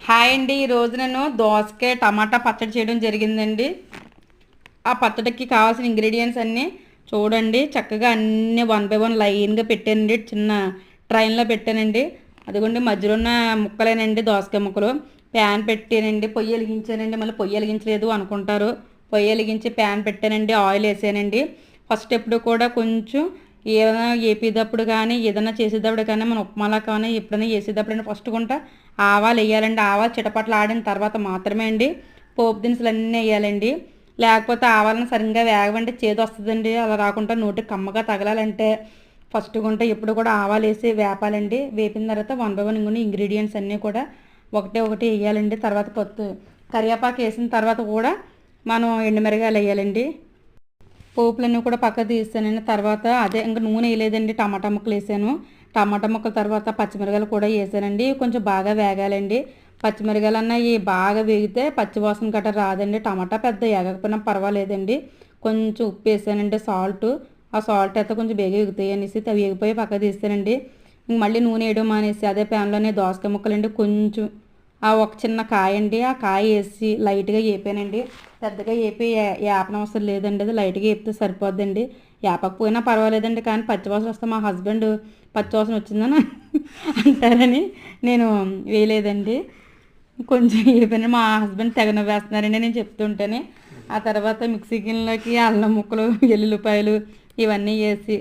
Hi అండి. ఈరోజు నేను దోసకాయ టమాటా పచ్చడి చేయడం జరిగిందండి. ఆ పచ్చడికి కావాల్సిన ఇంగ్రీడియంట్స్ అన్నీ చూడండి. చక్కగా అన్నీ వన్ బై వన్ లైన్గా పెట్టానండి. చిన్న ట్రైన్లో పెట్టానండి. అదిగోండి మధ్యలో ఉన్న ముక్కలేనండి దోసకాయ ముక్కలు. ప్యాన్ పెట్టానండి, పొయ్యి వెలిగించానండి. మళ్ళీ పొయ్యి వెలిగించలేదు అనుకుంటారు. పొయ్యి వెలిగించి ప్యాన్ పెట్టానండి, ఆయిల్ వేసానండి. ఫస్ట్ ఎప్పుడు కూడా కొంచెం ఏదైనా వేపేటప్పుడు కానీ ఏదైనా చేసేటప్పుడు కానీ మన ఉప్మాలా కానీ ఎప్పుడైనా వేసేటప్పుడు ఫస్ట్ కొంట ఆవాలు వేయాలండి. ఆవాలు చిటపట్లు ఆడిన తర్వాత మాత్రమే అండి పోపు దినుసులు అన్నీ వేయాలండి. లేకపోతే ఆవాలను సరిగ్గా వేగవంటే చేదు వస్తుందండి. అలా రాకుండా నోటికి కమ్మగా తగలాలంటే ఫస్ట్ గుంట ఎప్పుడు కూడా ఆవాలు వేసి వేపాలండి. వేపిన తర్వాత వన్ బై వన్ ఇంగ్రీడియంట్స్ అన్నీ కూడా ఒకటే ఒకటి వేయాలండి. తర్వాత కరివేపాకు వేసిన తర్వాత కూడా మనం ఎండుమిరగాయలు వేయాలండి. పోపులన్నీ కూడా పక్కకు తీసానండి. తర్వాత అదే ఇంకా నూనె వేయలేదండి, టమాటా ముక్కలు వేసాను. టమాటా ముక్కల తర్వాత పచ్చిమిరకాయలు కూడా వేసానండి. కొంచెం బాగా వేగాలండి. పచ్చిమిరకాయలు అన్నవి బాగా వేగితే పచ్చివాసన గట్రా రాదండి. టమాటా పెద్ద వేగకపోయినా పర్వాలేదండి. కొంచెం ఉప్పు వేసానండి, సాల్ట్. ఆ సాల్ట్ అయితే కొంచెం బేగా ఎగుతాయి అనేసి అవి వేగిపోయి పక్కకు తీస్తానండి. మళ్ళీ నూనె వేయడం మానేసి అదే ప్యాన్లోనే దోసకాయ ముక్కలండి కొంచెం ఒక చిన్న కాయ అండి, ఆ కాయ వేసి లైట్గా వేపానండి. పెద్దగా వేపి వేపనవసరం లేదండి, అది లైట్గా వేపితే సరిపోద్దండి. వేపకపోయినా పర్వాలేదండి, కానీ పచ్చివాసన వస్తే మా హస్బెండ్ పచ్చివాసన వచ్చిందని అంటారని నేను వేయలేదండి. కొంచెం వేపాను. మా హస్బెండ్ తెగ నవ్వేస్తున్నారండి నేను చెప్తుంటేనే. ఆ తర్వాత మిక్సీ గిన్నెలోకి అల్లం ముక్కలు, ఎల్లుల్లిపాయలు ఇవన్నీ వేసి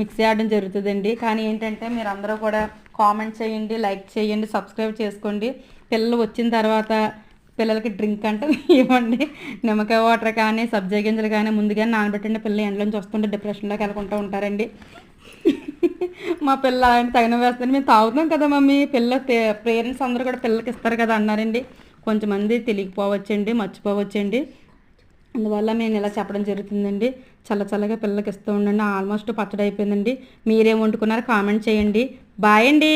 మిక్సీ ఆడడం జరుగుతుందండి. కానీ ఏంటంటే మీరు అందరూ కూడా కామెంట్ చేయండి, లైక్ చేయండి, సబ్స్క్రైబ్ చేసుకోండి. పిల్లలు వచ్చిన తర్వాత పిల్లలకి డ్రింక్ అంటే ఇవ్వండి. నిమ్మకాయ వాటర్ కానీ సబ్జా గింజలు కానీ ముందుగానే నానబెట్టండి. పిల్లలు ఎండలోంచి వస్తుంటే డిప్రెషన్లోకి వెళ్ళకుంటూ ఉంటారండి. మా పిల్ల అలాంటి తగిన వేస్తుంది. మేము తాగుతాం కదా మమ్మీ, పేరెంట్స్ అందరూ కూడా పిల్లలకి ఇస్తారు కదా అన్నారండి. కొంచెంమంది తెలియకపోవచ్చండి, మర్చిపోవచ్చండి. అందువల్ల నేను ఇలా చెప్పడం జరుగుతుందండి. చల్లగా పిల్లలకి ఇస్తూ ఉండండి. ఆల్మోస్ట్ పచ్చడి అయిపోయిందండి. మీరేం వండుకున్నారో కామెంట్ చేయండి. బాయ్ అండి.